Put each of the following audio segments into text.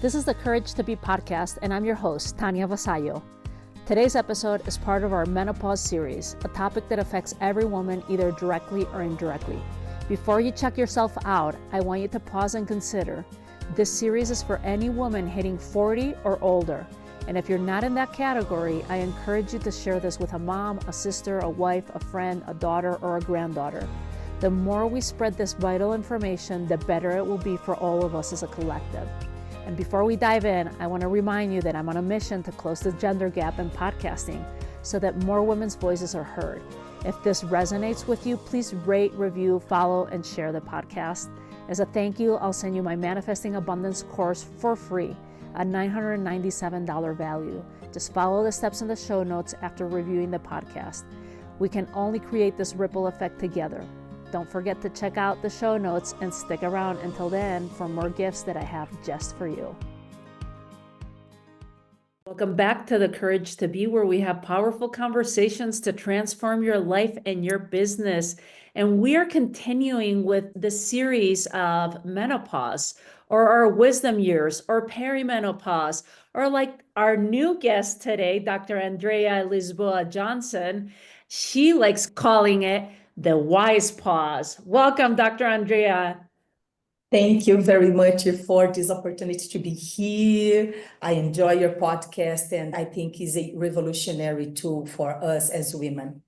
This is the Courage to Be podcast, and I'm your host, Tanya Vasallo. Today's episode is part of our menopause series, a topic that affects every woman either directly or indirectly. Before you check yourself out, I want you to pause and consider. This series is for any woman hitting 40 or older. And if you're not in that category, I encourage you to share this with a mom, a sister, a wife, a friend, a daughter, or a granddaughter. The more we spread this vital information, the better it will be for all of us as a collective. And before we dive in, I want to remind you that I'm on a mission to close the gender gap in podcasting so that more women's voices are heard. If this resonates with you, please rate, review, follow, and share the podcast. As a thank you, I'll send you my Manifesting Abundance course for free, a $997 value. Just follow the steps in the show notes after reviewing the podcast. We can only create this ripple effect together. Don't forget to check out the show notes and stick around until then for more gifts that I have just for you. Welcome back to the Courage to Be, where we have powerful conversations to transform your life and your business. And we are continuing with the series of menopause, or our wisdom years, or perimenopause, or like our new guest today, Dr. Andreia Lisboa Johnson. She likes calling it the wise pause. Welcome, Dr. Andreia. Thank you very much for this opportunity to be here. I enjoy your podcast, and I think it's a revolutionary tool for us as women.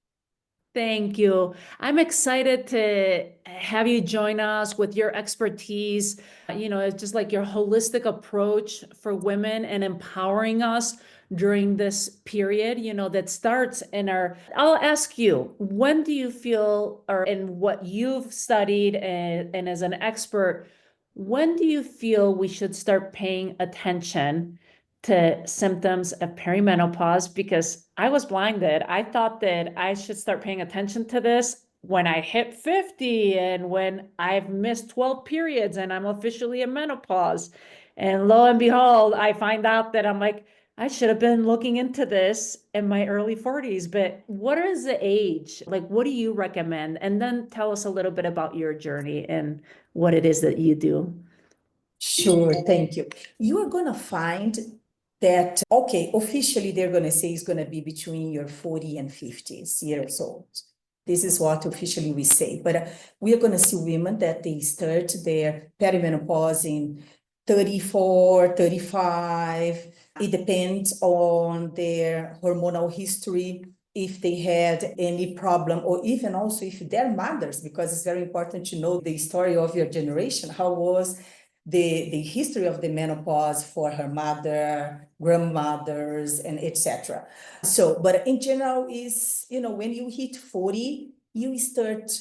Thank you. I'm excited to have you join us with your expertise. It's just like your holistic approach for women and empowering us during this period, that starts in I'll ask you, when do you feel, or in what you've studied and as an expert, when do you feel we should start paying attention to symptoms of perimenopause? Because I was blinded. I thought that I should start paying attention to this when I hit 50 and when I've missed 12 periods and I'm officially in menopause. And lo and behold, I find out that I'm like, I should have been looking into this in my early 40s. But what is the age? Like, what do you recommend? And then tell us a little bit about your journey and what it is that you do. Sure, thank you. You are going to find that, officially they're going to say it's going to be between your 40 and 50 years old. This is what officially we say. But we are going to see women that they start their perimenopause in 34, 35. It depends on their hormonal history, if they had any problem, or even also if they're mothers, because it's very important to know the story of your generation. How was the history of the menopause for her mother, grandmothers, and etc. So, but in general, is when you hit 40, you start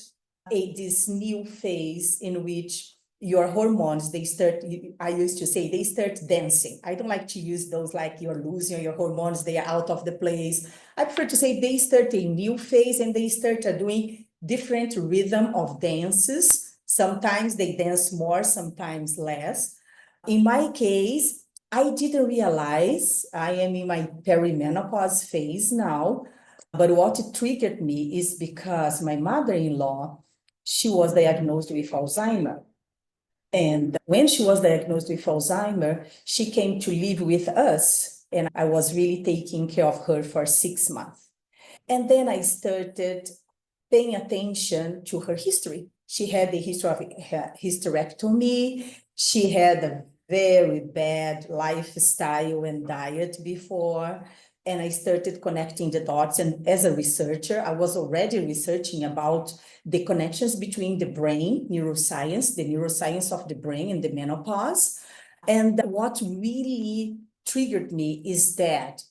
this new phase in which your hormones, I used to say, they start dancing. I don't like to use those like you're losing your hormones, they are out of the place. I prefer to say they start a new phase and they start doing different rhythm of dances. Sometimes they dance more, sometimes less. In my case, I didn't realize I am in my perimenopause phase now, but what triggered me is because my mother-in-law, she was diagnosed with Alzheimer's. And when she was diagnosed with Alzheimer's, she came to live with us, and I was really taking care of her for 6 months. And then I started paying attention to her history. She had the history of hysterectomy. She had a very bad lifestyle and diet before. And I started connecting the dots. And as a researcher, I was already researching about the connections between the brain, the neuroscience of the brain and the menopause. And what really triggered me is that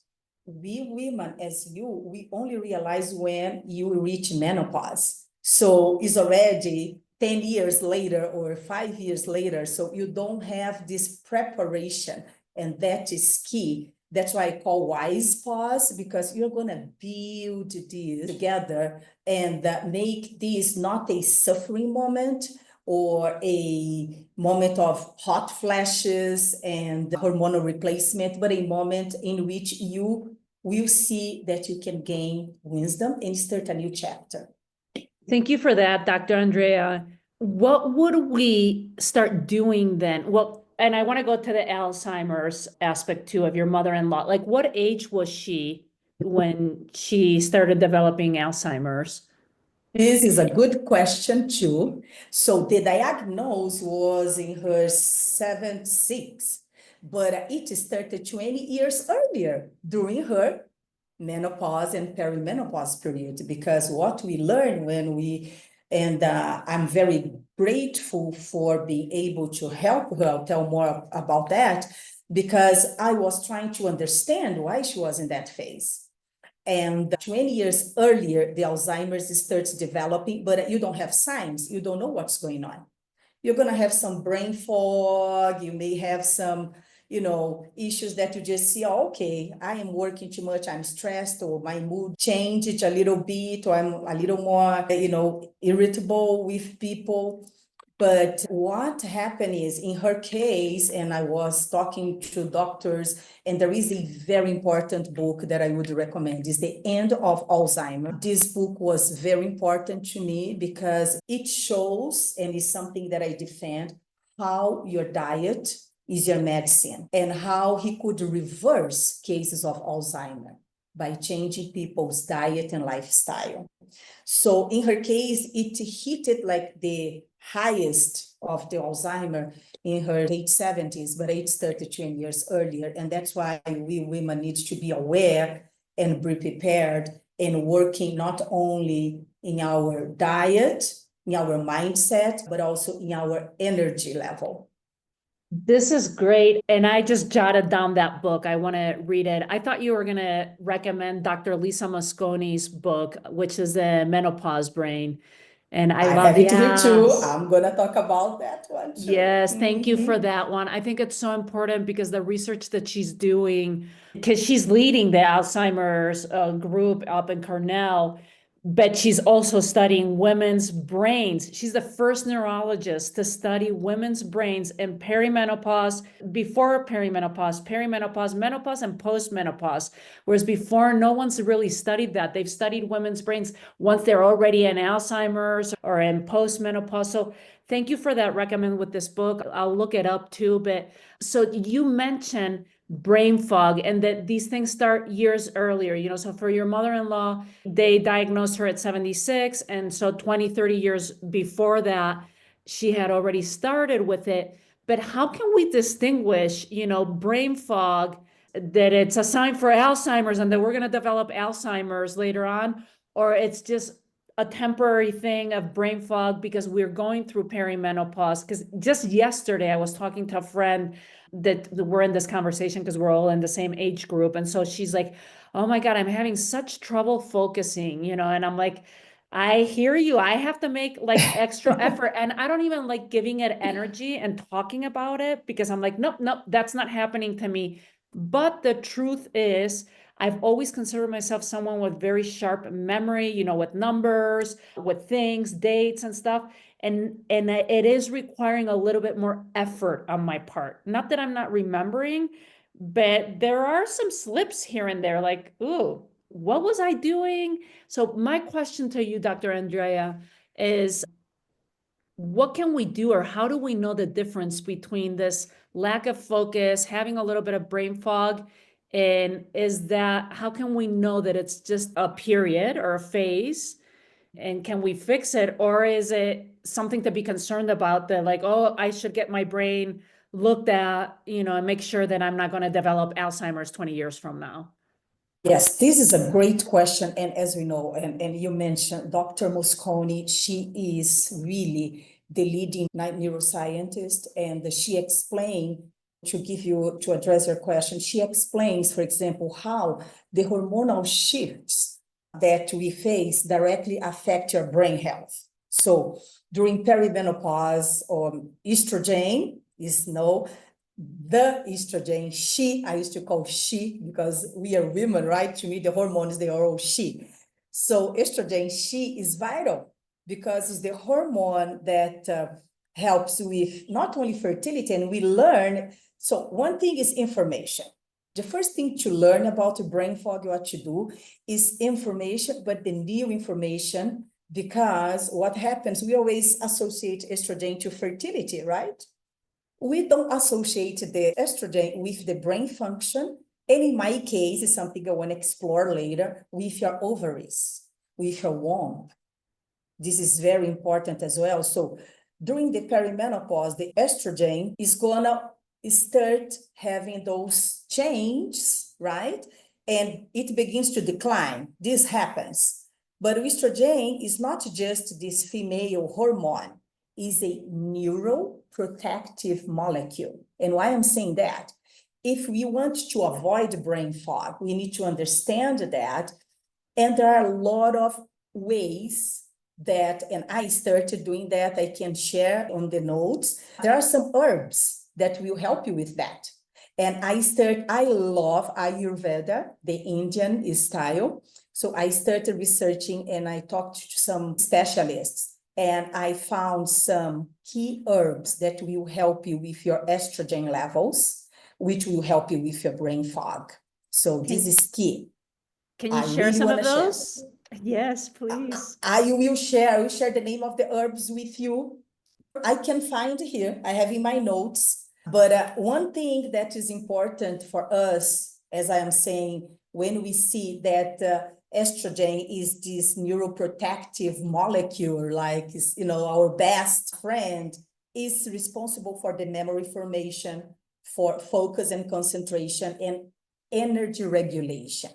we women, as we only realize when you reach menopause. So it's already 10 years later or 5 years later. So you don't have this preparation, and that is key. That's why I call wise pause, because you're going to build this together and make this not a suffering moment or a moment of hot flashes and hormonal replacement, but a moment in which you will see that you can gain wisdom and start a new chapter. Thank you for that, Dr. Andreia. What would we start doing then? Well, And I want to go to the Alzheimer's aspect too of your mother-in-law. Like, what age was she when she started developing Alzheimer's? This is a good question too. So the diagnosis was in her 76, but it started 20 years earlier during her menopause and perimenopause period, because what we learn and I'm very grateful for being able to help her. I'll tell more about that, because I was trying to understand why she was in that phase. And 20 years earlier, the Alzheimer's starts developing, but you don't have signs. You don't know what's going on. You're going to have some brain fog. You may have some, issues that you just see, oh, okay, I am working too much. I'm stressed, or my mood changed a little bit, or I'm a little more, irritable with people. But what happened is, in her case, and I was talking to doctors, and there is a very important book that I would recommend, is The End of Alzheimer's. This book was very important to me because it shows, and is something that I defend, how your diet is your medicine, and how he could reverse cases of Alzheimer's by changing people's diet and lifestyle. So in her case, it hit it like the highest of the Alzheimer in her late 70s, but it started 20 years earlier. And that's why we women need to be aware and be prepared, and working not only in our diet, in our mindset, but also in our energy level. This is great. And I just jotted down that book. I want to read it. I thought you were going to recommend Dr. Lisa Mosconi's book, which is the Menopause Brain. And I love have it here too. yes. I'm going to talk about that one too. Yes, thank you for that one. I think it's so important because the research that she's doing, because she's leading the Alzheimer's group up in Cornell, but she's also studying women's brains. She's the first neurologist to study women's brains in perimenopause, before perimenopause, menopause, and postmenopause. Whereas before, no one's really studied that. They've studied women's brains once they're already in Alzheimer's or in postmenopause. So thank you for that recommend with this book. I'll look it up too. But so you mentioned brain fog and that these things start years earlier, so for your mother-in-law, they diagnosed her at 76. And so 20, 30 years before that, she had already started with it. But how can we distinguish, brain fog, that it's a sign for Alzheimer's and that we're going to develop Alzheimer's later on, or it's just a temporary thing of brain fog because we're going through perimenopause? Because just yesterday I was talking to a friend that we're in this conversation because we're all in the same age group. And so she's like, oh my God, I'm having such trouble focusing, and I'm like, I hear you. I have to make like extra effort. And I don't even like giving it energy and talking about it because I'm like, nope, that's not happening to me. But the truth is, I've always considered myself someone with very sharp memory, with numbers, with things, dates and stuff. And it is requiring a little bit more effort on my part. Not that I'm not remembering, but there are some slips here and there, like, ooh, what was I doing? So my question to you, Dr. Andreia, is what can we do, or how do we know the difference between this lack of focus, having a little bit of brain fog, and how can we know that it's just a period or a phase, and can we fix it, or is it something to be concerned about, that like, oh, I should get my brain looked at, and make sure that I'm not going to develop Alzheimer's 20 years from now? Yes, this is a great question. And as we know, and you mentioned Dr. Mosconi, she is really the leading neuroscientist, and she explained, to address your question, she explains, for example, how the hormonal shifts that we face directly affect your brain health. So during perimenopause, estrogen is the estrogen, I used to call she because we are women, right? To me, the hormones, they are all she. So estrogen, she is vital because it's the hormone that helps with not only fertility, and we learn. So one thing is information. The first thing to learn about the brain fog, what to do, is information, but the new information, because what happens, we always associate estrogen to fertility, right? We don't associate the estrogen with the brain function. And in my case, it's something I want to explore later with your ovaries, with your womb. This is very important as well. So during the perimenopause, the estrogen is gonna start having those changes, right? And it begins to decline. This happens. But estrogen is not just this female hormone, it's a neuroprotective molecule. And why I'm saying that? If we want to avoid brain fog, we need to understand that. And there are a lot of ways that, and I started doing that, I can share on the notes. There are some herbs that will help you with that. And I love Ayurveda, the Indian style. So I started researching and I talked to some specialists and I found some key herbs that will help you with your estrogen levels, which will help you with your brain fog. So this is key. Can you I share really some of want to share. those? Yes, please. I will share the name of the herbs with you. I can find here, I have in my notes. But one thing that is important for us, as I am saying, when we see that estrogen is this neuroprotective molecule, like, our best friend, is responsible for the memory formation, for focus and concentration, and energy regulation.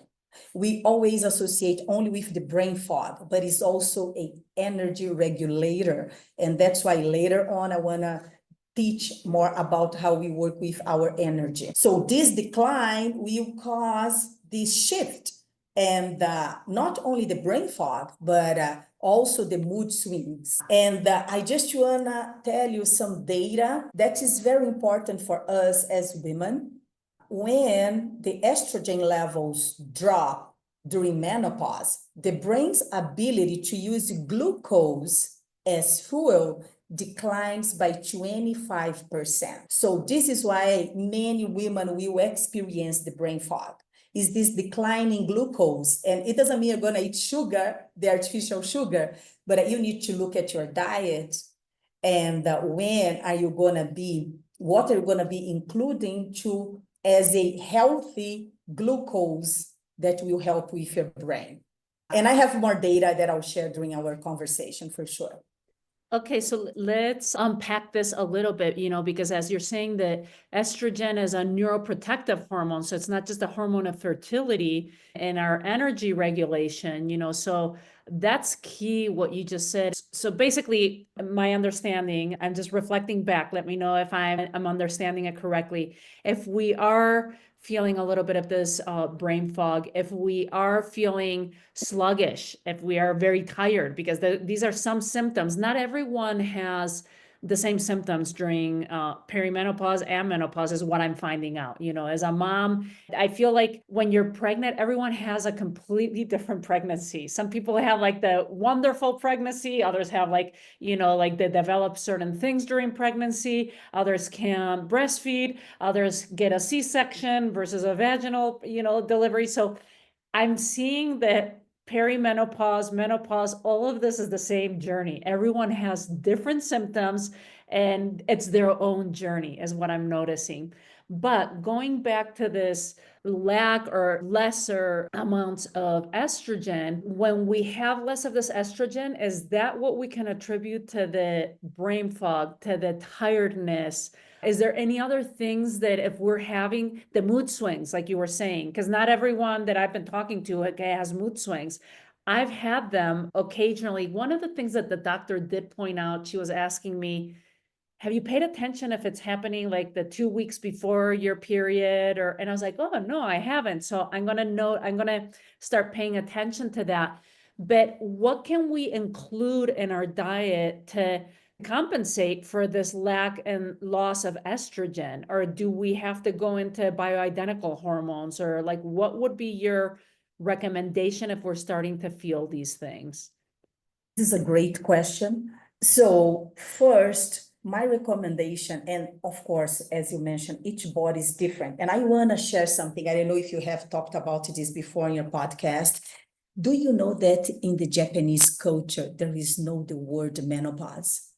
We always associate only with the brain fog, but it's also an energy regulator. And that's why later on, I want to teach more about how we work with our energy. So this decline will cause this shift. And not only the brain fog, but also the mood swings. And I just want to tell you some data that is very important for us as women. When the estrogen levels drop during menopause, the brain's ability to use glucose as fuel declines by 25%. So this is why many women will experience the brain fog, is this declining glucose. And it doesn't mean you're going to eat sugar, the artificial sugar, but you need to look at your diet and what are you going to be including to as a healthy glucose that will help with your brain. And I have more data that I'll share during our conversation for sure. Okay, so let's unpack this a little bit, because as you're saying that estrogen is a neuroprotective hormone, so it's not just a hormone of fertility and our energy regulation, so that's key what you just said. So basically, my understanding, I'm just reflecting back, let me know if I'm understanding it correctly. If we are feeling a little bit of this brain fog, if we are feeling sluggish, if we are very tired, because these are some symptoms. Not everyone has the same symptoms during perimenopause and menopause is what I'm finding out. As a mom, I feel like when you're pregnant, everyone has a completely different pregnancy. Some people have like the wonderful pregnancy, others have like they develop certain things during pregnancy, others can breastfeed, others get a C-section versus a vaginal, delivery. So I'm seeing that perimenopause, menopause, all of this is the same journey. Everyone has different symptoms and it's their own journey is what I'm noticing. But going back to this lack or lesser amounts of estrogen, when we have less of this estrogen, is that what we can attribute to the brain fog, to the tiredness? Is there any other things that if we're having the mood swings, like you were saying, because not everyone that I've been talking to has mood swings. I've had them occasionally. One of the things that the doctor did point out, she was asking me, have you paid attention if it's happening like the 2 weeks before your period? And I was like, oh, no, I haven't. So I'm going to start paying attention to that. But what can we include in our diet to compensate for this lack and loss of estrogen? Or do we have to go into bioidentical hormones? Or like, what would be your recommendation if we're starting to feel these things? This is a great question. So first, my recommendation, and of course, as you mentioned, each body is different. And I want to share something. I don't know if you have talked about this before in your podcast. Do you know that in the Japanese culture, there is no the word menopause?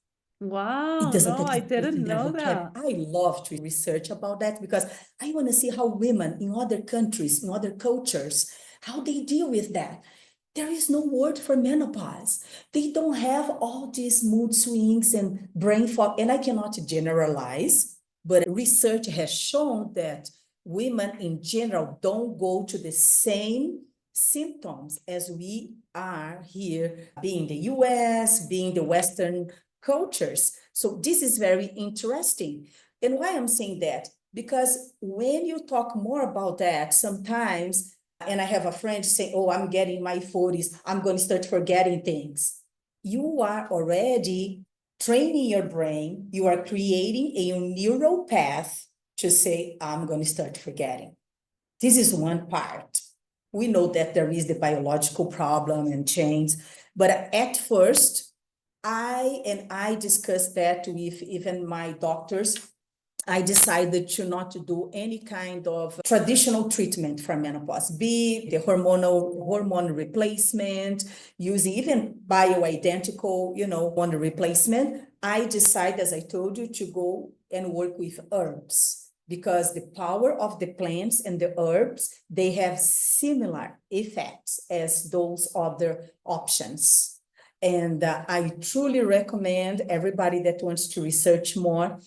Wow, It doesn't no, I exist in didn't their know vocabulary. that. I love to research about that because I want to see how women in other countries, in other cultures, how they deal with that. There is no word for menopause. They don't have all these mood swings and brain fog. And I cannot generalize, but research has shown that women in general don't go to the same symptoms as we are here, being the US, being the Western cultures. So this is very interesting. And why I'm saying that? Because when you talk more about that, sometimes, and I have a friend saying, oh, I'm getting my 40s, I'm going to start forgetting things. You are already training your brain, you are creating a neural path to say, I'm going to start forgetting. This is one part. We know that there is the biological problem and change, but at first, I discussed that with even my doctors. I decided to not to do any kind of traditional treatment for menopause, be the hormone replacement, using even bioidentical, hormone replacement. I decided, as I told you, to go and work with herbs because the power of the plants and the herbs, they have similar effects as those other options. And I truly recommend everybody that wants to research more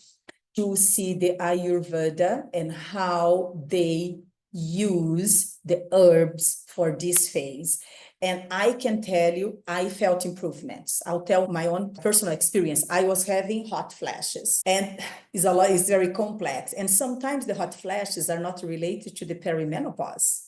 to see the Ayurveda and how they use the herbs for this phase. And I can tell you, I felt improvements. I'll tell my own personal experience. I was having hot flashes, and it's very complex. And sometimes the hot flashes are not related to the perimenopause.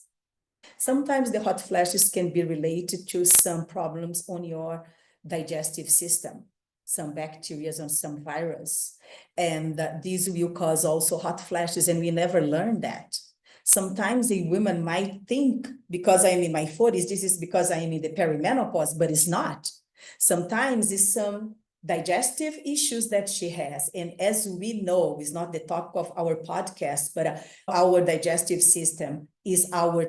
Sometimes the hot flashes can be related to some problems on your digestive system, some bacteria and some virus. And these will cause also hot flashes, and we never learn that. Sometimes a woman might think, because I am in my 40s, this is because I am in the perimenopause, but it's not. Sometimes it's some digestive issues that she has. And as we know, it's not the topic of our podcast, but our digestive system is our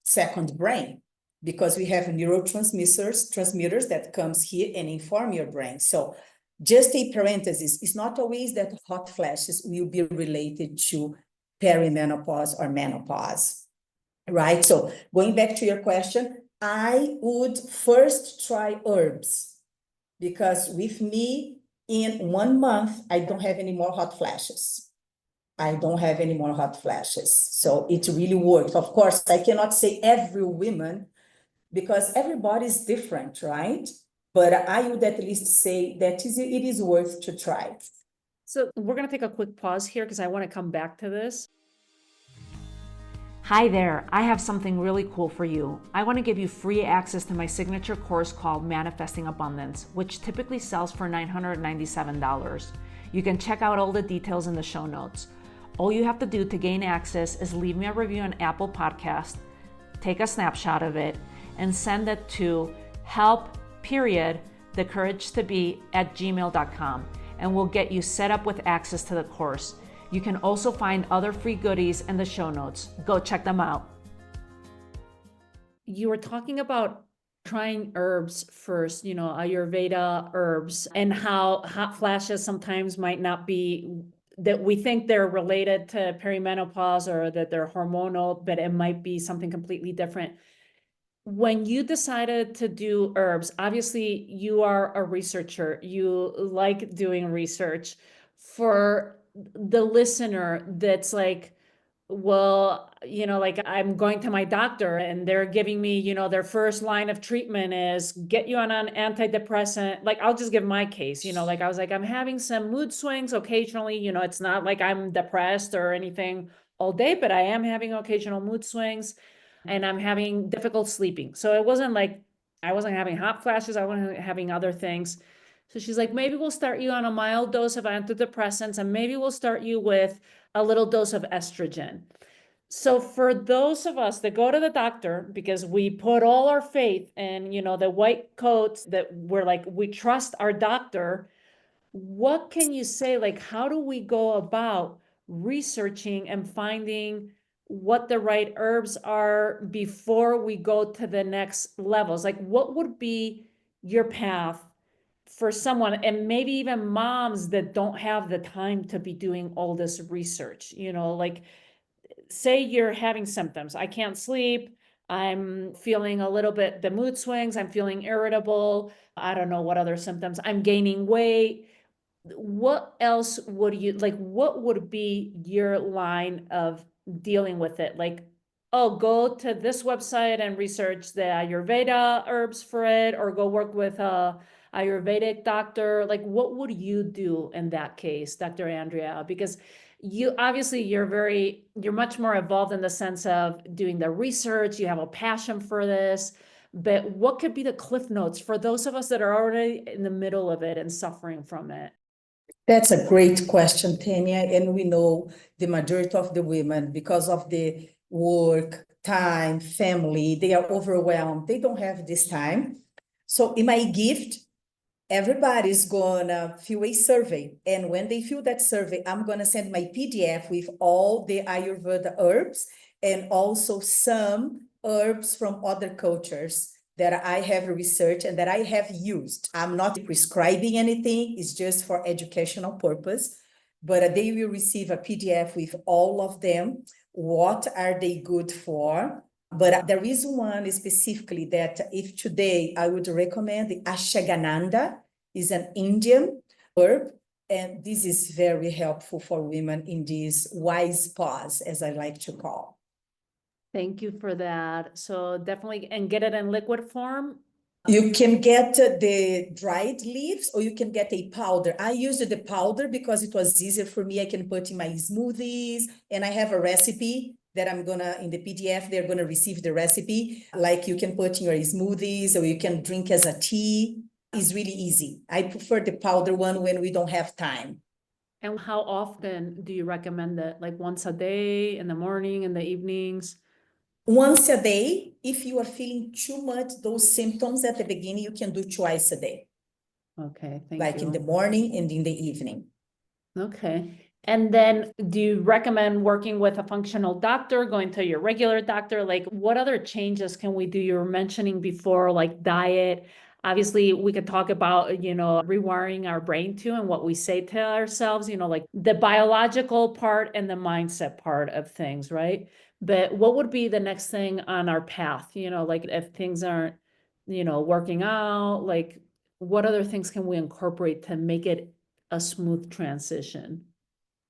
second brain, because we have transmitters that comes here and inform your brain. So just a parenthesis, it's not always that hot flashes will be related to perimenopause or menopause, right? So going back to your question, I would first try herbs, because with me in 1 month, I don't have any more hot flashes. I don't have any more hot flashes. So it really works. Of course, I cannot say every woman, because everybody is different, right? But I would at least say that it is worth to try. So we're going to take a quick pause here because I want to come back to this. Hi there, I have something really cool for you. I want to give you free access to my signature course called Manifesting Abundance, which typically sells for $997. You can check out all the details in the show notes. All you have to do to gain access is leave me a review on Apple Podcast, take a snapshot of it, and send it to help.thecouragetobee@gmail.com, and we'll get you set up with access to the course. You can also find other free goodies in the show notes. Go check them out. You were talking about trying herbs first, Ayurveda herbs, and how hot flashes sometimes might not be that we think they're related to perimenopause or that they're hormonal, but it might be something completely different. When you decided to do herbs, obviously you are a researcher, you like doing research. For the listener that's like, well, like I'm going to my doctor and they're giving me, their first line of treatment is get you on an antidepressant. Like, I'll just give my case, like I was like, I'm having some mood swings occasionally, it's not like I'm depressed or anything all day, but I am having occasional mood swings and I'm having difficult sleeping. So it wasn't like I wasn't having hot flashes, I wasn't having other things. So she's like, maybe we'll start you on a mild dose of antidepressants and maybe we'll start you with a little dose of estrogen. So for those of us that go to the doctor because we put all our faith in, the white coats that we're like, we trust our doctor, what can you say? Like, how do we go about researching and finding what the right herbs are before we go to the next levels? Like, what would be your path for someone, and maybe even moms that don't have the time to be doing all this research, like say you're having symptoms. I can't sleep. I'm feeling a little bit the mood swings. I'm feeling irritable. I don't know what other symptoms. I'm gaining weight. What else would you like? What would be your line of dealing with it? Like, oh, go to this website and research the Ayurveda herbs for it, or go work with a Ayurvedic doctor. Like, what would you do in that case, Dr. Andrea? Because you obviously you're much more involved in the sense of doing the research. You have a passion for this. But what could be the cliff notes for those of us that are already in the middle of it and suffering from it? That's a great question, Tanya. And we know the majority of the women, because of the work, time, family, they are overwhelmed. They don't have this time. So in my gift, everybody's gonna fill a survey. And when they fill that survey, I'm gonna send my PDF with all the Ayurveda herbs and also some herbs from other cultures that I have researched and that I have used. I'm not prescribing anything, it's just for educational purpose, but they will receive a PDF with all of them. What are they good for? But there is one specifically that if today I would recommend the ashwagandha, is an Indian herb, and this is very helpful for women in this wise pause, as I like to call. Thank you for that. So definitely, and get it in liquid form. You can get the dried leaves or you can get a powder. I used the powder because it was easier for me. I can put in my smoothies, and I have a recipe that I'm gonna, in the PDF, they're gonna receive the recipe. Like you can put in your smoothies or you can drink as a tea. It's really easy. I prefer the powder one when we don't have time. And how often do you recommend it? Like once a day, in the morning, in the evenings? Once a day. If you are feeling too much, those symptoms at the beginning, you can do twice a day. Okay, thank Like you. in the morning and in the evening. Okay. And then do you recommend working with a functional doctor, going to your regular doctor? Like what other changes can we do? You were mentioning before, like diet. Obviously, we could talk about, rewiring our brain too and what we say to ourselves, like the biological part and the mindset part of things, right? But what would be the next thing on our path? Like if things aren't, working out, like what other things can we incorporate to make it a smooth transition?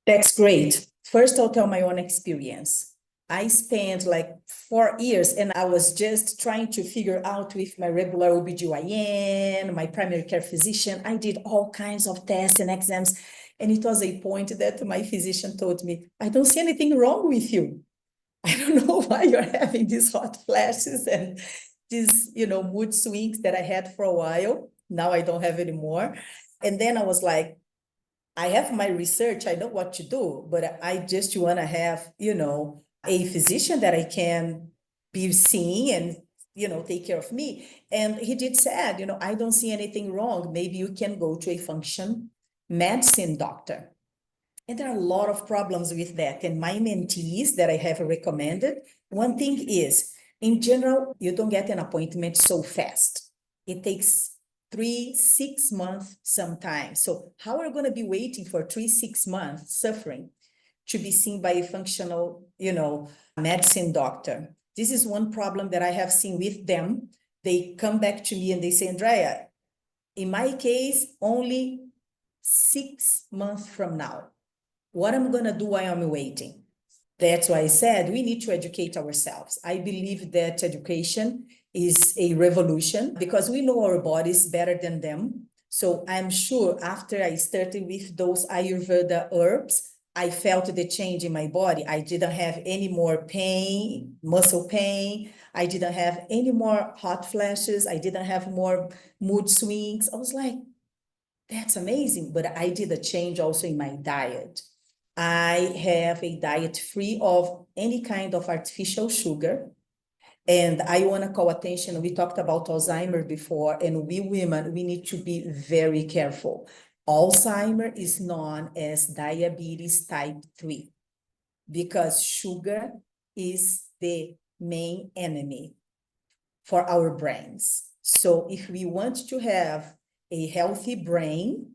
That's great. First, I'll tell my own experience. I spent like 4 years and I was just trying to figure out with my regular OBGYN, my primary care physician. I did all kinds of tests and exams. And it was a point that my physician told me, I don't see anything wrong with you. I don't know why you're having these hot flashes and these, mood swings that I had for a while. Now I don't have anymore. And then I was like, I have my research, I know what to do, but I just want to have, a physician that I can be seeing and, take care of me. And he did said, I don't see anything wrong. Maybe you can go to a function medicine doctor. And there are a lot of problems with that. And my mentees that I have recommended, one thing is, in general, you don't get an appointment so fast. It takes 3, 6 months sometimes. So how are you going to be waiting for 3, 6 months suffering to be seen by a functional, medicine doctor? This is one problem that I have seen with them. They come back to me and they say, Andrea, in my case, only 6 months from now. What I'm going to do while I'm waiting? That's why I said we need to educate ourselves. I believe that education is a revolution because we know our bodies better than them. So I'm sure after I started with those Ayurveda herbs, I felt the change in my body. I didn't have any more pain, muscle pain. I didn't have any more hot flashes. I didn't have more mood swings. I was like, that's amazing. But I did a change also in my diet. I have a diet free of any kind of artificial sugar. And I want to call attention. We talked about Alzheimer before, and we women, we need to be very careful. Alzheimer is known as diabetes type 3 because sugar is the main enemy for our brains. So if we want to have a healthy brain,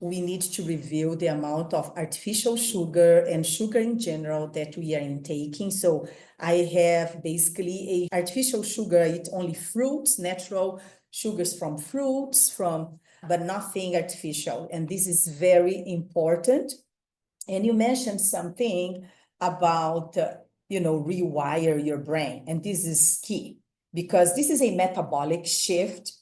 we need to review the amount of artificial sugar and sugar in general that we are intaking. So I have basically a artificial sugar, I eat only fruits, natural sugars from fruits, but nothing artificial. And this is very important. And you mentioned something about, rewire your brain. And this is key because this is a metabolic shift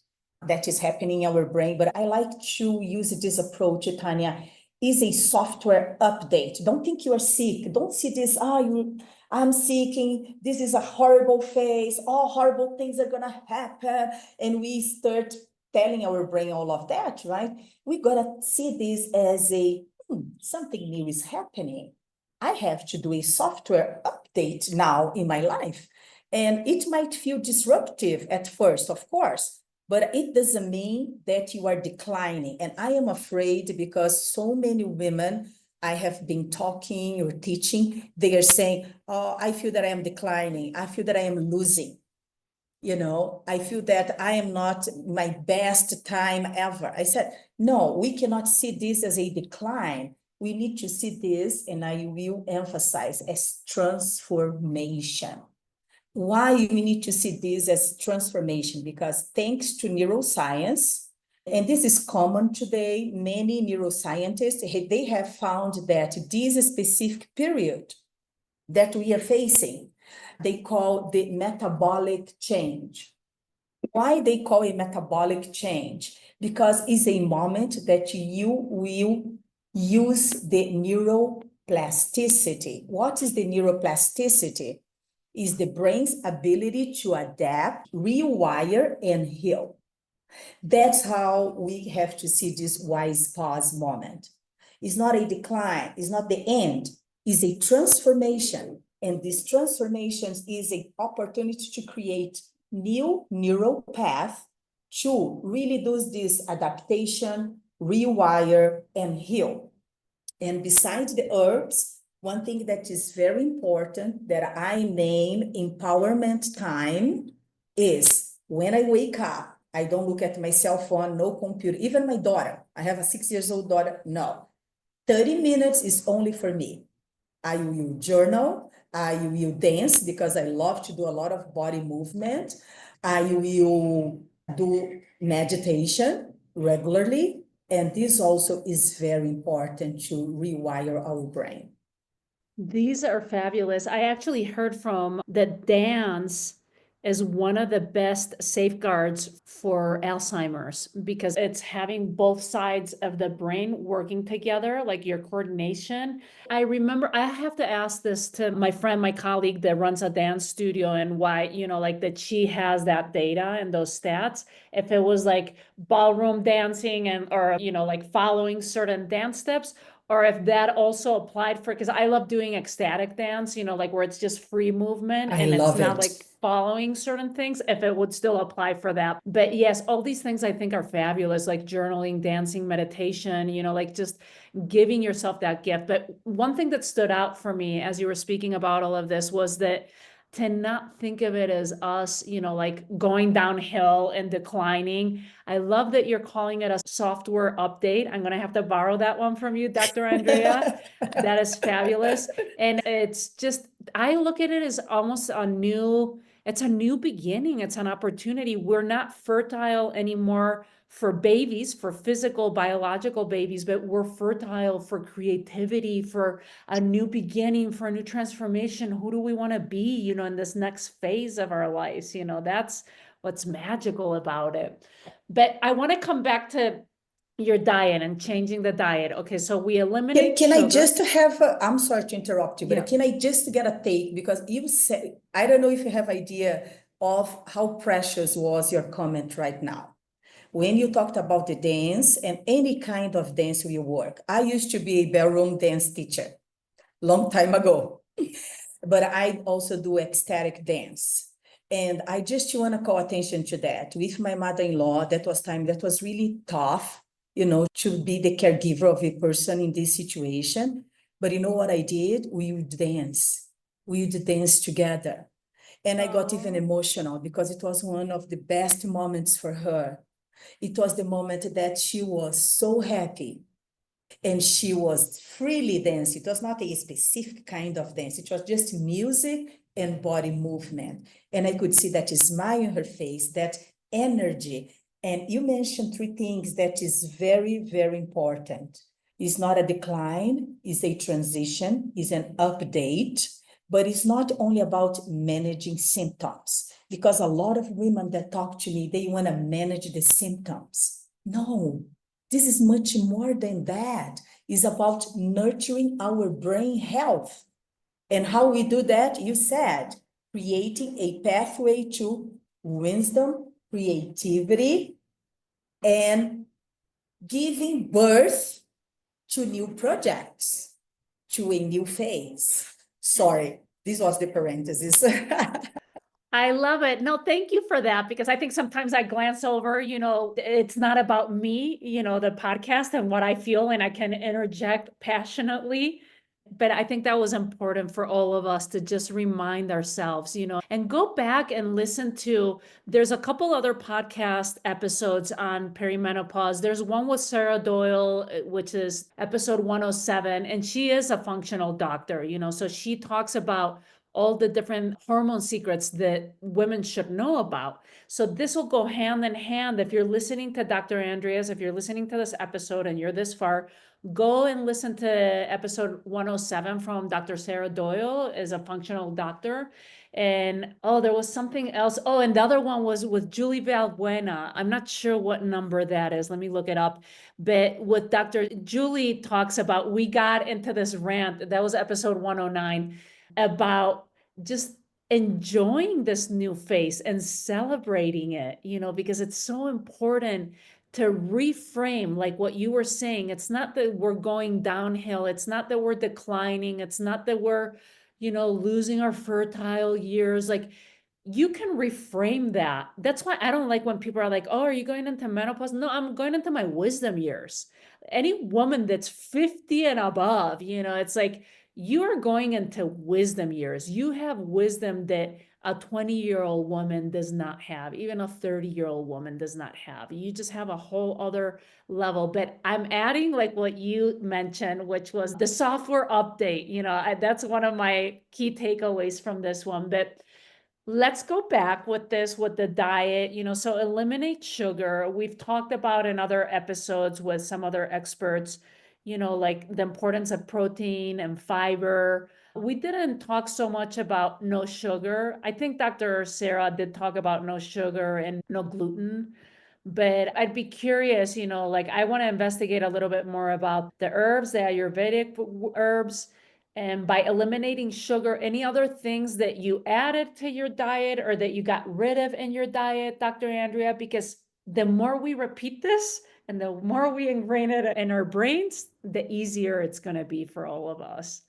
that is happening in our brain. But I like to use this approach, Tanya, is a software update. Don't think you are sick. Don't see this, I'm sick, this is a horrible phase, all horrible things are gonna happen. And we start telling our brain all of that, right? We gotta see this as something new is happening. I have to do a software update now in my life. And it might feel disruptive at first, of course, but it doesn't mean that you are declining. And I am afraid because so many women I have been talking or teaching, they are saying, oh, I feel that I am declining. I feel that I am losing. I feel that I am not my best time ever. I said, no, we cannot see this as a decline. We need to see this, and I will emphasize, as transformation. Why we need to see this as transformation? Because thanks to neuroscience, and this is common today, many neuroscientists, they have found that this specific period that we are facing, they call the metabolic change. Why they call it metabolic change? Because it's a moment that you will use the neuroplasticity. What is the neuroplasticity? Is the brain's ability to adapt, rewire, and heal. That's how we have to see this wise pause moment. It's not a decline, it's not the end, it's a transformation. And this transformation is an opportunity to create new neural path to really do this adaptation, rewire, and heal. And besides the herbs, one thing that is very important that I name empowerment time is when I wake up, I don't look at my cell phone, no computer, even my daughter. I have a 6-year-old daughter. No, 30 minutes is only for me. I will journal. I will dance because I love to do a lot of body movement. I will do meditation regularly. And this also is very important to rewire our brain. These are fabulous. I actually heard from that dance is one of the best safeguards for Alzheimer's because it's having both sides of the brain working together, like your coordination. I remember I have to ask this to my friend, my colleague that runs a dance studio, and why, like that she has that data and those stats. If it was like ballroom dancing or like following certain dance steps, or if that also applied for, because I love doing ecstatic dance, like where it's just free movement and it's not like following certain things, if it would still apply for that. But yes, all these things I think are fabulous, like journaling, dancing, meditation, like just giving yourself that gift. But one thing that stood out for me as you were speaking about all of this was that to not think of it as us, like going downhill and declining. I love that you're calling it a software update. I'm going to have to borrow that one from you, Dr. Andreia. That is fabulous. And it's just, I look at it as almost it's a new beginning. It's an opportunity. We're not fertile anymore for babies, for physical, biological babies, but we're fertile for creativity, for a new beginning, for a new transformation. Who do we want to be, in this next phase of our lives? That's what's magical about it. But I want to come back to your diet and changing the diet. Okay, so we eliminate Can sugar. I just have, I'm sorry to interrupt you, but can I just get a take? Because you said, I don't know if you have idea of how precious was your comment right now. When you talked about the dance and any kind of dance will work. I used to be a ballroom dance teacher long time ago, but I also do ecstatic dance. And I just want to call attention to that. With my mother-in-law, that was really tough, to be the caregiver of a person in this situation. But you know what I did? We would dance. We would dance together. And I got even emotional because it was one of the best moments for her. It was the moment that she was so happy and she was freely dancing. It was not a specific kind of dance. It was just music and body movement. And I could see that smile in her face, that energy. And you mentioned three things that is very, very important. It's not a decline, it's a transition, it's an update, but it's not only about managing symptoms, because a lot of women that talk to me, they want to manage the symptoms. No, this is much more than that. It's about nurturing our brain health. And how we do that, you said, creating a pathway to wisdom, creativity, and giving birth to new projects, to a new phase. Sorry, this was the parenthesis. I love it. No, thank you for that, because I think sometimes I glance over, it's not about me, the podcast and what I feel, and I can interject passionately. But I think that was important for all of us to just remind ourselves, and go back and listen to, there's a couple other podcast episodes on perimenopause. There's one with Sarah Doyle, which is episode 107, and she is a functional doctor, so she talks about all the different hormone secrets that women should know about. So this will go hand in hand. If you're listening to Dr. Andrea's, if you're listening to this episode and you're this far, go and listen to episode 107 from Dr. Sarah Doyle, as a functional doctor. And there was something else. Oh, and the other one was with Julie Valbuena. I'm not sure what number that is. Let me look it up. But with Dr. Julie talks about, we got into this rant. That was episode 109, about just enjoying this new phase and celebrating it, because it's so important to reframe, like what you were saying. It's not that we're going downhill. It's not that we're declining. It's not that we're, losing our fertile years. Like, you can reframe that. That's why I don't like when people are like, oh, are you going into menopause? No, I'm going into my wisdom years. Any woman that's 50 and above, it's like, you are going into wisdom years. You have wisdom that a 20-year-old woman does not have, even a 30-year-old woman does not have. You just have a whole other level. But I'm adding, like what you mentioned, which was the software update. That's one of my key takeaways from this one. But let's go back with this, with the diet, so eliminate sugar. We've talked about in other episodes with some other experts, like the importance of protein and fiber. We didn't talk so much about no sugar. I think Dr. Sarah did talk about no sugar and no gluten. But I'd be curious, like, I want to investigate a little bit more about the herbs, the Ayurvedic herbs, and by eliminating sugar, any other things that you added to your diet or that you got rid of in your diet, Dr. Andrea? Because the more we repeat this and the more we ingrain it in our brains, the easier it's going to be for all of us.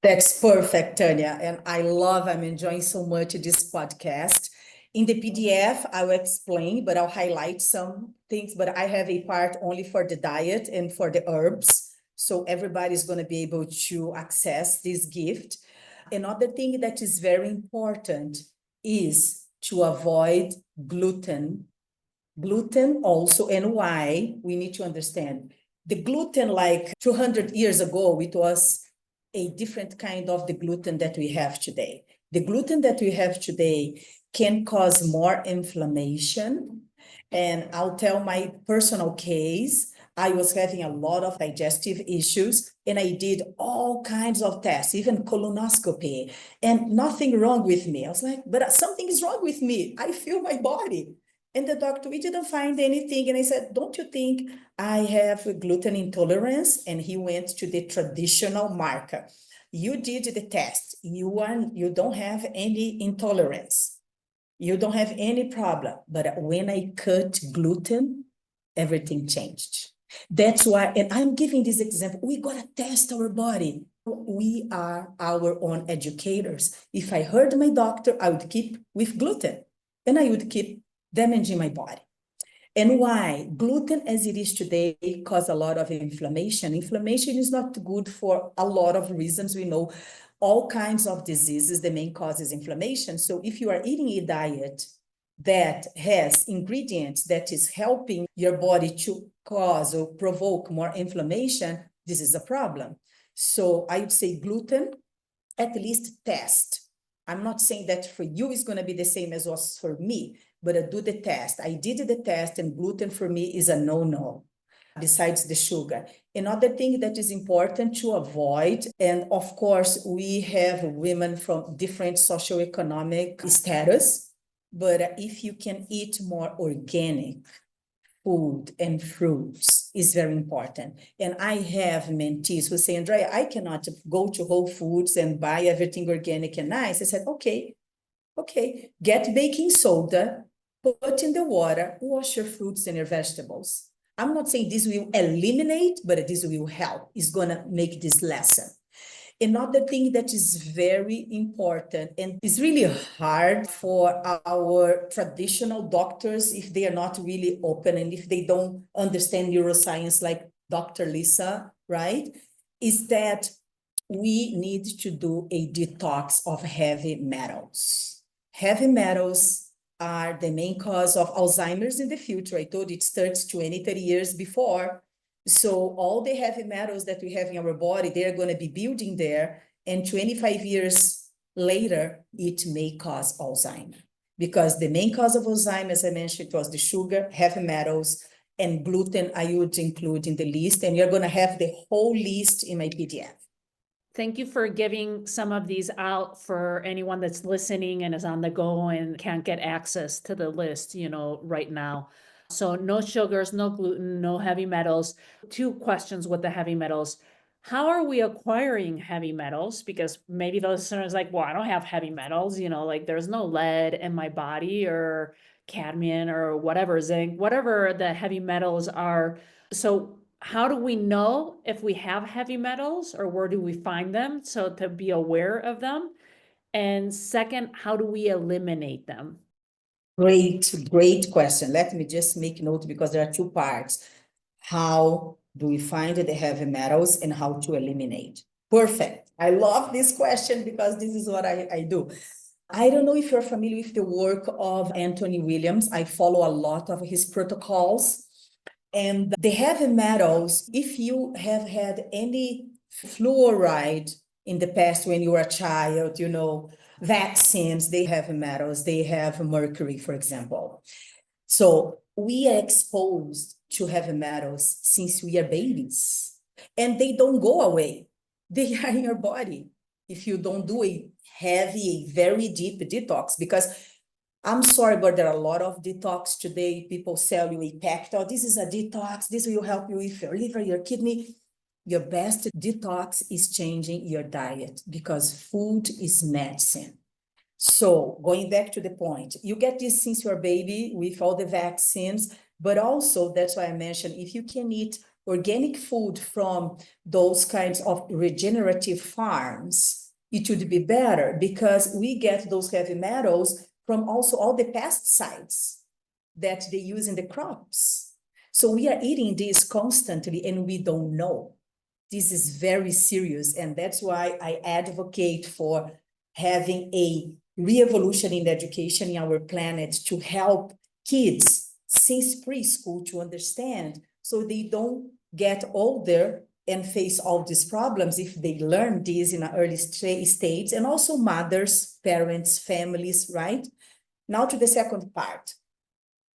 That's perfect, Tanya. And I'm enjoying so much this podcast. In the PDF, I will explain, but I'll highlight some things. But I have a part only for the diet and for the herbs. So everybody's going to be able to access this gift. Another thing that is very important is to avoid gluten. Gluten also, and why we need to understand. The gluten, like 200 years ago, it was a different kind of the gluten that we have today. The gluten that we have today can cause more inflammation. And I'll tell my personal case. I was having a lot of digestive issues and I did all kinds of tests, even colonoscopy, and nothing wrong with me. I was like, but something is wrong with me. I feel my body. And the doctor, we didn't find anything. And I said, don't you think I have a gluten intolerance? And he went to the traditional marker. You did the test. You don't have any intolerance. You don't have any problem. But when I cut gluten, everything changed. That's why, and I'm giving this example, we got to test our body. We are our own educators. If I heard my doctor, I would keep with gluten and I would keep damaging my body. And why? Gluten, as it is today, causes a lot of inflammation. Inflammation is not good for a lot of reasons. We know all kinds of diseases, the main cause is inflammation. So if you are eating a diet that has ingredients that is helping your body to cause or provoke more inflammation, this is a problem. So I would say gluten, at least test. I'm not saying that for you is going to be the same as was for me, but do the test. I did the test, and gluten for me is a no-no, besides the sugar. Another thing that is important to avoid, and of course, we have women from different socioeconomic status, but if you can eat more organic food and fruits is very important. And I have mentees who say, Andrea, I cannot go to Whole Foods and buy everything organic and nice. I said, okay, get baking soda, put in the water, wash your fruits and your vegetables. I'm not saying this will eliminate, but this will help. It's going to make this lesson. Another thing that is very important and is really hard for our traditional doctors if they are not really open and if they don't understand neuroscience like Dr. Lisa, right? Is that we need to do a detox of heavy metals. Heavy metals are the main cause of Alzheimer's in the future. I told you it starts 20, 30 years before. So all the heavy metals that we have in our body, they're going to be building there. And 25 years later, it may cause Alzheimer's. Because the main cause of Alzheimer's, as I mentioned, was the sugar, heavy metals, and gluten I would include in the list. And you're going to have the whole list in my PDF. Thank you for giving some of these out for anyone that's listening and is on the go and can't get access to the list, right now. So no sugars, no gluten, no heavy metals. 2 questions with the heavy metals. How are we acquiring heavy metals? Because maybe the listener is like, well, I don't have heavy metals, like there's no lead in my body or cadmium or whatever, zinc, whatever the heavy metals are. So how do we know if we have heavy metals or where do we find them? So to be aware of them. And second, how do we eliminate them? Great question. Let me just make note because there are 2 parts. How do we find the heavy metals and how to eliminate? Perfect. I love this question because this is what I do. I don't know if you're familiar with the work of Anthony Williams. I follow a lot of his protocols. And the heavy metals, if you have had any fluoride in the past when you were a child, vaccines, they have metals, they have mercury, for example. So we are exposed to heavy metals since we are babies, and they don't go away. They are in your body if you don't do a heavy, very deep detox, because I'm sorry, but there are a lot of detox today. People sell you a Pecto. This is a detox. This will help you with your liver, your kidney. Your best detox is changing your diet because food is medicine. So going back to the point, you get this since you're a baby with all the vaccines, but also that's why I mentioned if you can eat organic food from those kinds of regenerative farms, it would be better because we get those heavy metals from also all the pesticides that they use in the crops. So we are eating this constantly and we don't know. This is very serious. And that's why I advocate for having a re-evolution in education in our planet to help kids since preschool to understand so they don't get older and face all these problems if they learn this in an early stage, and also mothers, parents, families, right? Now to the second part.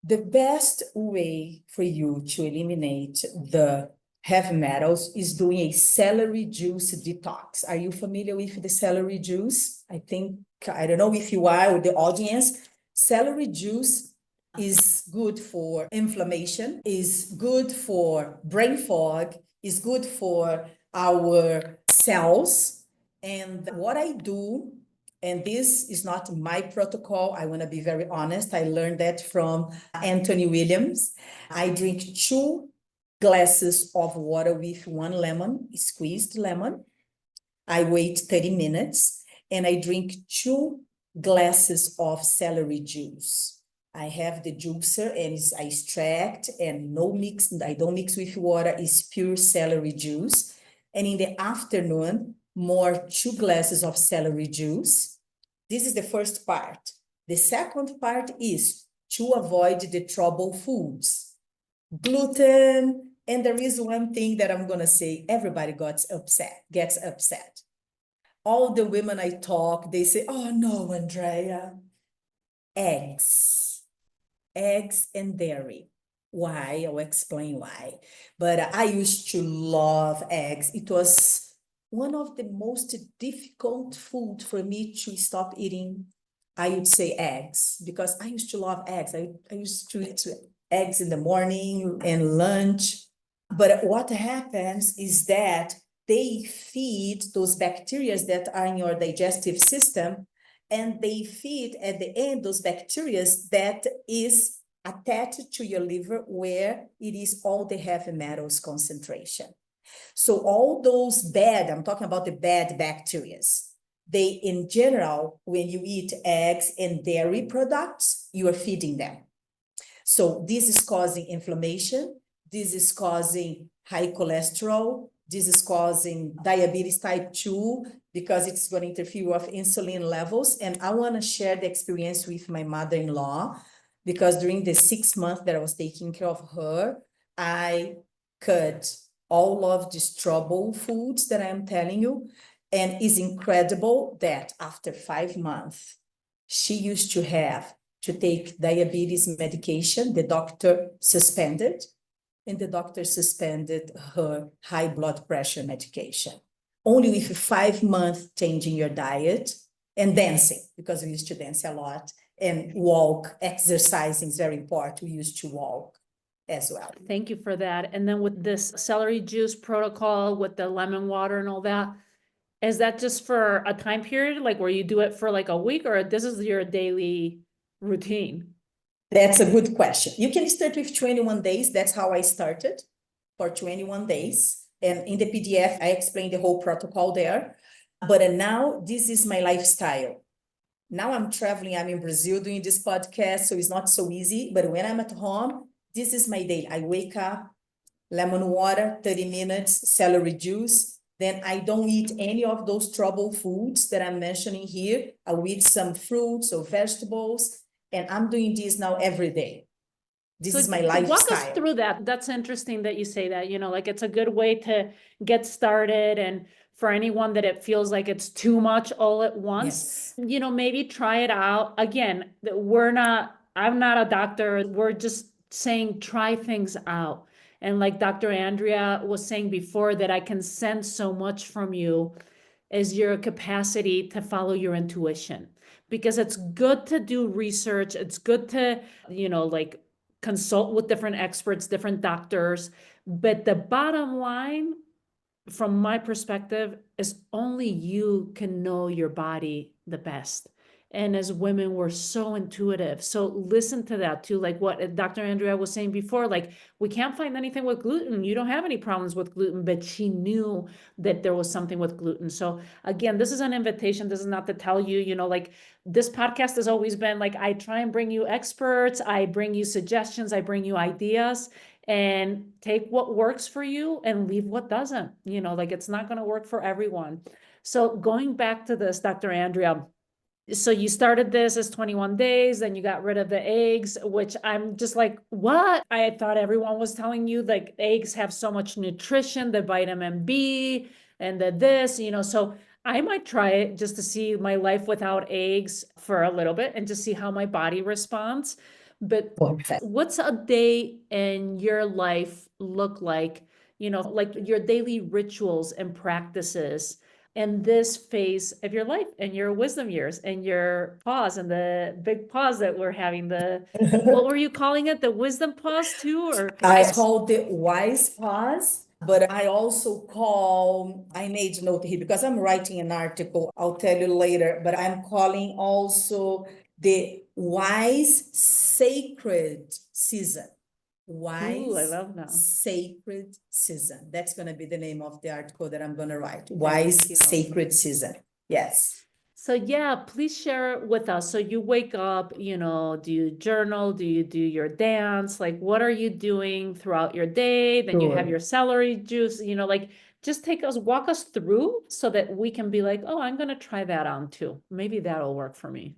The best way for you to eliminate the heavy metals is doing a celery juice detox. Are you familiar with the celery juice? I don't know if you are with the audience. Celery juice is good for inflammation, is good for brain fog, is good for our cells. And what I do, and this is not my protocol, I want to be very honest, I learned that from Anthony Williams. I drink 2 glasses of water with 1 lemon, squeezed lemon. I wait 30 minutes and I drink 2 glasses of celery juice. I have the juicer and I extract and no mix, I don't mix with water, it's pure celery juice. And in the afternoon, more 2 glasses of celery juice. This is the first part. The second part is to avoid the trouble foods. Gluten, and there is one thing that I'm going to say, everybody gets upset. All the women I talk, they say, oh no, Andrea, eggs and dairy. Why? I'll explain why. But I used to love eggs. It was one of the most difficult food for me to stop eating. I would say eggs because I used to love eggs. I used to eat eggs in the morning and lunch. But what happens is that they feed those bacteria that are in your digestive system, and they feed at the end those bacteria that is attached to your liver where it is all the heavy metals concentration. So all those bad, I'm talking about the bad bacteria, they in general, when you eat eggs and dairy products, you are feeding them. So this is causing inflammation. This is causing high cholesterol. This is causing diabetes type 2 because it's going to interfere with insulin levels. And I want to share the experience with my mother-in-law because during the 6 months that I was taking care of her, I cut all of these trouble foods that I'm telling you. And it's incredible that after 5 months, she used to have to take diabetes medication. The doctor suspended, and the doctor suspended her high blood pressure medication. Only with 5 months changing your diet and dancing, because we used to dance a lot, and walk, exercising is very important. We used to walk as well. Thank you for that. And then with this celery juice protocol with the lemon water and all that, is that just for a time period, like where you do it for like a week, or this is your daily routine? That's a good question. You can start with 21 days. That's how I started, for 21 days. And in the PDF, I explained the whole protocol there. But now this is my lifestyle. Now I'm traveling. I'm in Brazil doing this podcast, so it's not so easy. But when I'm at home, this is my day. I wake up, lemon water, 30 minutes, celery juice. Then I don't eat any of those trouble foods that I'm mentioning here. I'll eat some fruits or vegetables. And I'm doing this now every day. This is my lifestyle. Walk us through that. That's interesting that you say that, like it's a good way to get started. And for anyone that it feels like it's too much all at once, maybe try it out. Again, I'm not a doctor. We're just saying, try things out. And like Dr. Andrea was saying before, that I can sense so much from you is your capacity to follow your intuition, because it's good to do research. It's good to, like consult with different experts, different doctors. But the bottom line, from my perspective, is only you can know your body the best. And as women, we're so intuitive. So listen to that too. Like what Dr. Andrea was saying before, like we can't find anything with gluten. You don't have any problems with gluten, but she knew that there was something with gluten. So again, this is an invitation. This is not to tell you, like this podcast has always been like, I try and bring you experts. I bring you suggestions. I bring you ideas, and take what works for you and leave what doesn't. Like it's not going to work for everyone. So going back to this, Dr. Andrea, so you started this as 21 days, then you got rid of the eggs, which I'm just like, what? I thought everyone was telling you like eggs have so much nutrition, the vitamin B and the this, so I might try it just to see my life without eggs for a little bit and just see how my body responds. But what's a day in your life look like, like your daily rituals and practices in this phase of your life and your wisdom years and your pause and the big pause that we're having, what were you calling it? The wisdom pause too? Or I called it wise pause, but I also I made note here because I'm writing an article, I'll tell you later, but I'm calling also the wise sacred season. Wise, I love that. Sacred season. That's going to be the name of the article that I'm going to write. Wise sacred season. Yes. So yeah, please share with us. So you wake up, do you journal? Do you do your dance? Like what are you doing throughout your day? Then you have your celery juice, like just walk us through so that we can be like, oh, I'm going to try that on too. Maybe that'll work for me.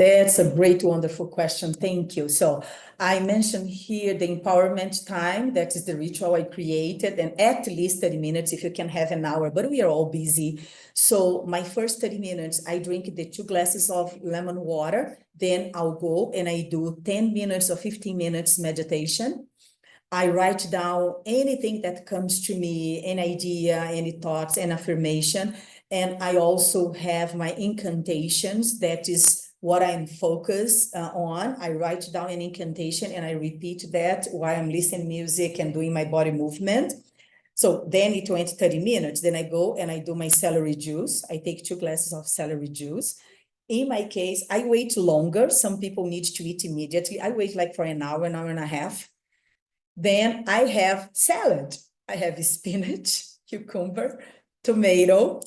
That's a great, wonderful question. Thank you. So I mentioned here the empowerment time. That is the ritual I created, and at least 30 minutes if you can have an hour, but we are all busy. So my first 30 minutes, I drink the 2 glasses of lemon water. Then I'll go and I do 10 minutes or 15 minutes meditation. I write down anything that comes to me, an idea, any thoughts, an affirmation. And I also have my incantations. That is what I'm focused on. I write down an incantation and I repeat that while I'm listening music and doing my body movement. So then it went 30 minutes. Then I go and I do my celery juice. I take 2 glasses of celery juice. In my case, I wait longer. Some people need to eat immediately. I wait like for an hour and a half. Then I have salad. I have spinach, cucumber, tomato.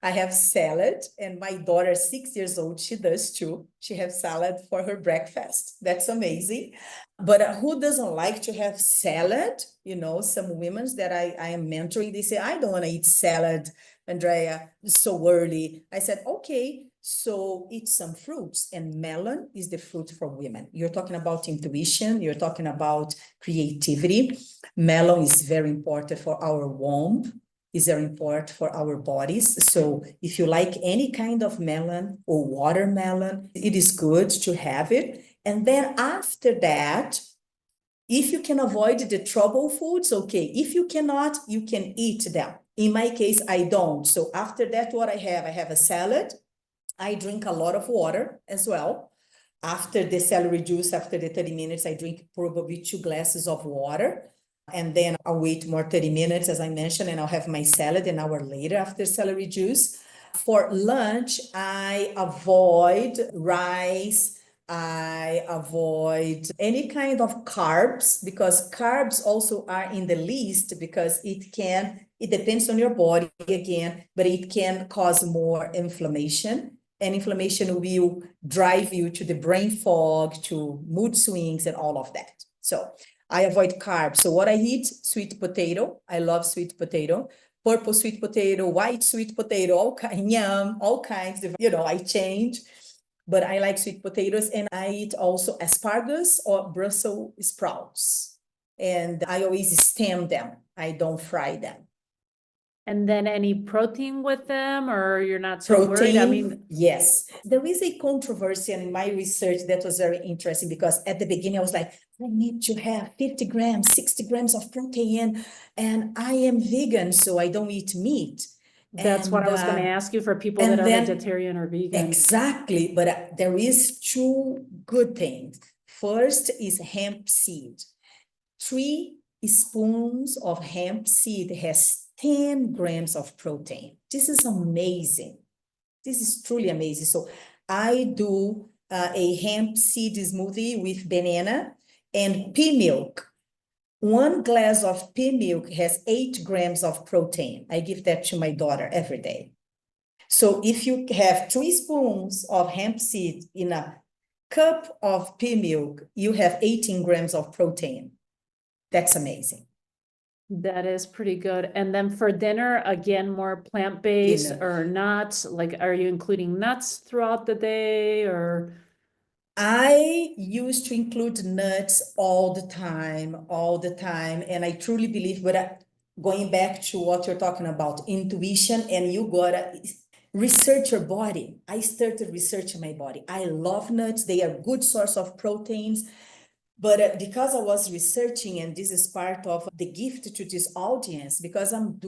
I have salad, and my daughter, 6 years old, she does too. She has salad for her breakfast. That's amazing. But who doesn't like to have salad? You know, some women that I am mentoring, they say, I don't want to eat salad, Andreia, so early. I said, okay, so eat some fruits. And melon is the fruit for women. You're talking about intuition. You're talking about creativity. Melon is very important for our womb, is very important for our bodies. So if you like any kind of melon or watermelon, it is good to have it. And then after that, if you can avoid the trouble foods, okay. If you cannot, you can eat them. In my case, I don't. So after that, what I have a salad. I drink a lot of water as well. After the celery juice, after the 30 minutes, I drink probably 2 glasses of water. And then I'll wait more 30 minutes, as I mentioned, and I'll have my salad an hour later after celery juice. For lunch, I avoid rice. I avoid any kind of carbs, because carbs also are in the list, because it depends on your body again, but it can cause more inflammation. And inflammation will drive you to the brain fog, to mood swings, and all of that. So I avoid carbs. So what I eat, sweet potato. I love sweet potato. Purple sweet potato, white sweet potato, all kinds of, I change. But I like sweet potatoes, and I eat also asparagus or Brussels sprouts. And I always stem them. I don't fry them. And then any protein with them, or you're not so worried? I mean, yes. There is a controversy in my research that was very interesting, because at the beginning I was like, I need to have 50 grams, 60 grams of protein, and I am vegan, so I don't eat meat. that's what I was going to ask you for people that are vegetarian or vegan. Exactly, but there is 2 good things. First is hemp seed. 3 spoons of hemp seed has 10 grams of protein. This is amazing. This is truly amazing. So I do a hemp seed smoothie with banana and pea milk. 1 glass of pea milk has 8 grams of protein. I give that to my daughter every day. So if you have 3 spoons of hemp seed in a cup of pea milk, you have 18 grams of protein. That's amazing. That is pretty good. And then for dinner, again, more plant-based or nuts? Like, are you including nuts throughout the day, or? I used to include nuts all the time. And I truly believe, but going back to what you're talking about, intuition, and you gotta research your body. I started researching my body. I love nuts. They are good source of proteins. But because I was researching, and this is part of the gift to this audience, because I'm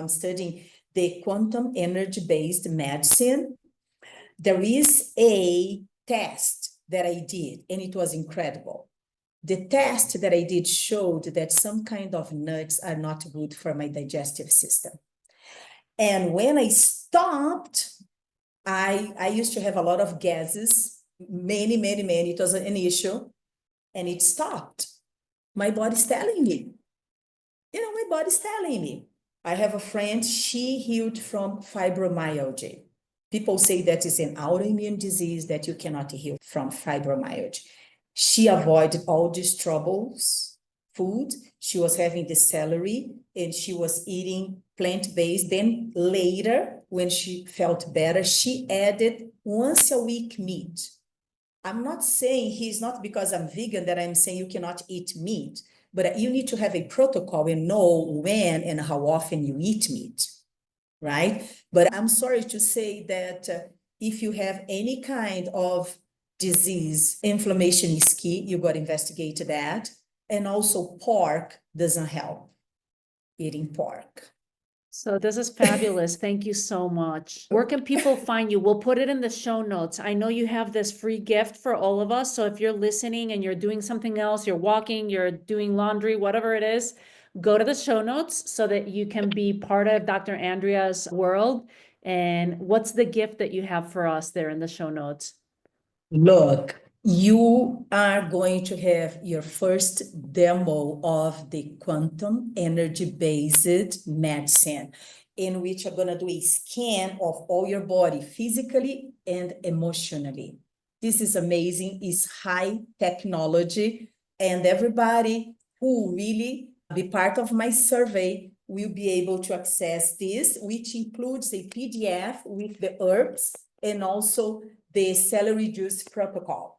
studying the quantum energy-based medicine. There is a test that I did, and it was incredible. The test that I did showed that some kind of nuts are not good for my digestive system. And when I stopped, I used to have a lot of gases, many. It was an issue. And it stopped. My body's telling me. My body's telling me. I have a friend, she healed from fibromyalgia. People say that is an autoimmune disease that you cannot heal from fibromyalgia. She avoided all these troubles, food. She was having the celery, and she was eating plant-based. Then later, when she felt better, she added once a week meat. I'm not saying he's not because I'm vegan that I'm saying you cannot eat meat, but you need to have a protocol and know when and how often you eat meat, right? But I'm sorry to say that if you have any kind of disease, inflammation is key, you got to investigate that. And also pork doesn't help, eating pork. So this is fabulous. Thank you so much. Where can people find you? We'll put it in the show notes. I know you have this free gift for all of us. So if you're listening and you're doing something else, you're walking, you're doing laundry, whatever it is, go to the show notes so that you can be part of Dr. Andrea's world. And what's the gift that you have for us there in the show notes? Look, you are going to have your first demo of the quantum energy-based medicine, in which you're going to do a scan of all your body, physically and emotionally. This is amazing. It's high technology, and everybody who really be part of my survey will be able to access this, which includes a PDF with the herbs and also the celery juice protocol.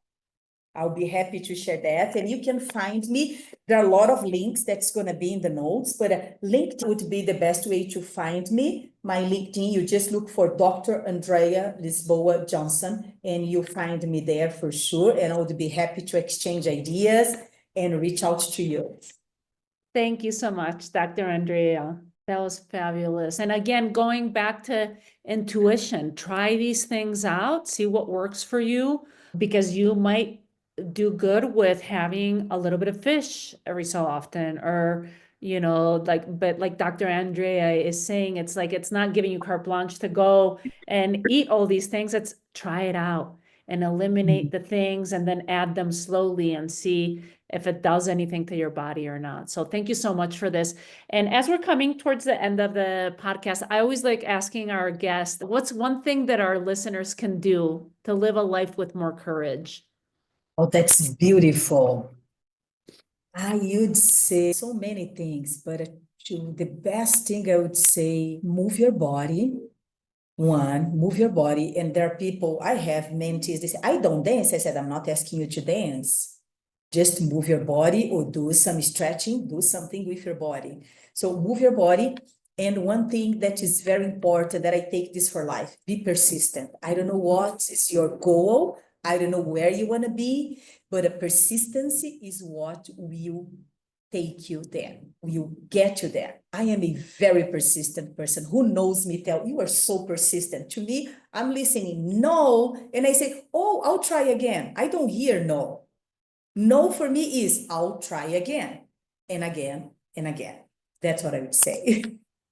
I'll be happy to share that. And you can find me. There are a lot of links that's going to be in the notes, but LinkedIn would be the best way to find me. My LinkedIn, you just look for Dr. Andreia Lisboa Johnson, and you'll find me there for sure. And I would be happy to exchange ideas and reach out to you. Thank you so much, Dr. Andrea. That was fabulous. And again, going back to intuition, try these things out, see what works for you, because you might do good with having a little bit of fish every so often, or, but like Dr. Andrea is saying, it's like, it's not giving you carte blanche to go and eat all these things. It's try it out and eliminate the things and then add them slowly and see if it does anything to your body or not. So thank you so much for this. And as we're coming towards the end of the podcast, I always like asking our guests, what's one thing that our listeners can do to live a life with more courage? Oh, that's beautiful. I would say so many things, but the best thing I would say, move your body. One, move your body. And there are people, I have mentees, they say, I don't dance. I said, I'm not asking you to dance. Just move your body or do some stretching, do something with your body. So move your body. And one thing that is very important that I take this for life, be persistent. I don't know what is your goal. I don't know where you want to be, but a persistency is what will take you there, will get you there. I am a very persistent person. Who knows me tell you are so persistent. To me, I'm listening no, and I say, oh, I'll try again. I don't hear no. No for me is I'll try again and again and again. That's what I would say.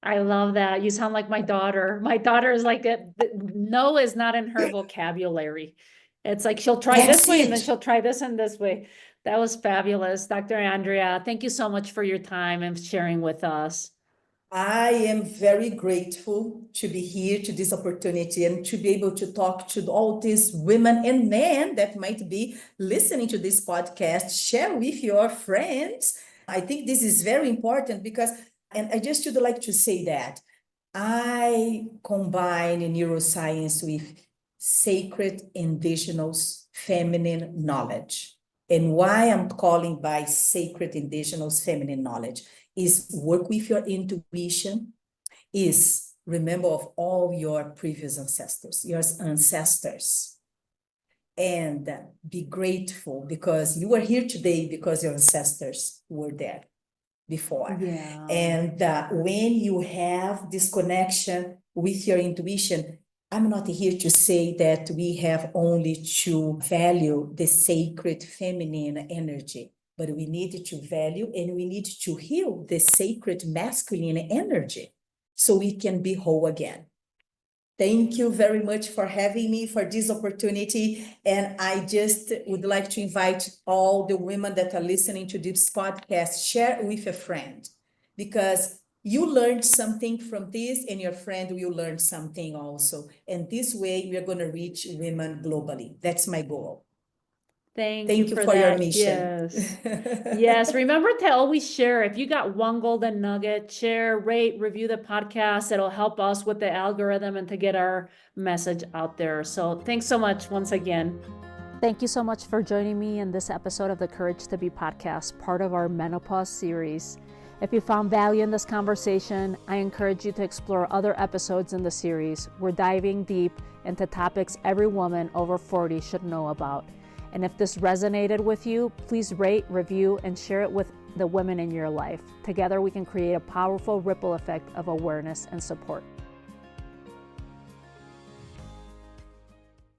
I love that. You sound like my daughter. My daughter is like, no is not in her vocabulary. It's like she'll try That's this way and then it. she'll try this and this way. That was fabulous. Dr. Andrea, thank you so much for your time and sharing with us. I am very grateful to be here to this opportunity and to be able to talk to all these women and men that might be listening to this podcast. Share with your friends. I think this is very important because, and I just would like to say that I combine neuroscience with sacred indigenous feminine knowledge. And why I'm calling by sacred indigenous feminine knowledge is work with your intuition, is remember of all your previous ancestors, and be grateful because you are here today because your ancestors were there before. Yeah. And when you have this connection with your intuition, I'm not here to say that we have only to value the sacred feminine energy, but we need to value and we need to heal the sacred masculine energy so we can be whole again. Thank you very much for having me for this opportunity. And I just would like to invite all the women that are listening to this podcast, share with a friend, because you learned something from this and your friend will learn something also. And this way we are going to reach women globally. That's my goal. Thank you Thank you for for your that. mission. Yes. Yes. Remember to always share. If you got one golden nugget, share, rate, review the podcast. It'll help us with the algorithm and to get our message out there. So thanks so much once again. Thank you so much for joining me in this episode of the Courage to Be podcast, part of our menopause series. If you found value in this conversation, I encourage you to explore other episodes in the series. We're diving deep into topics every woman over 40 should know about. And if this resonated with you, please rate, review, and share it with the women in your life. Together, we can create a powerful ripple effect of awareness and support.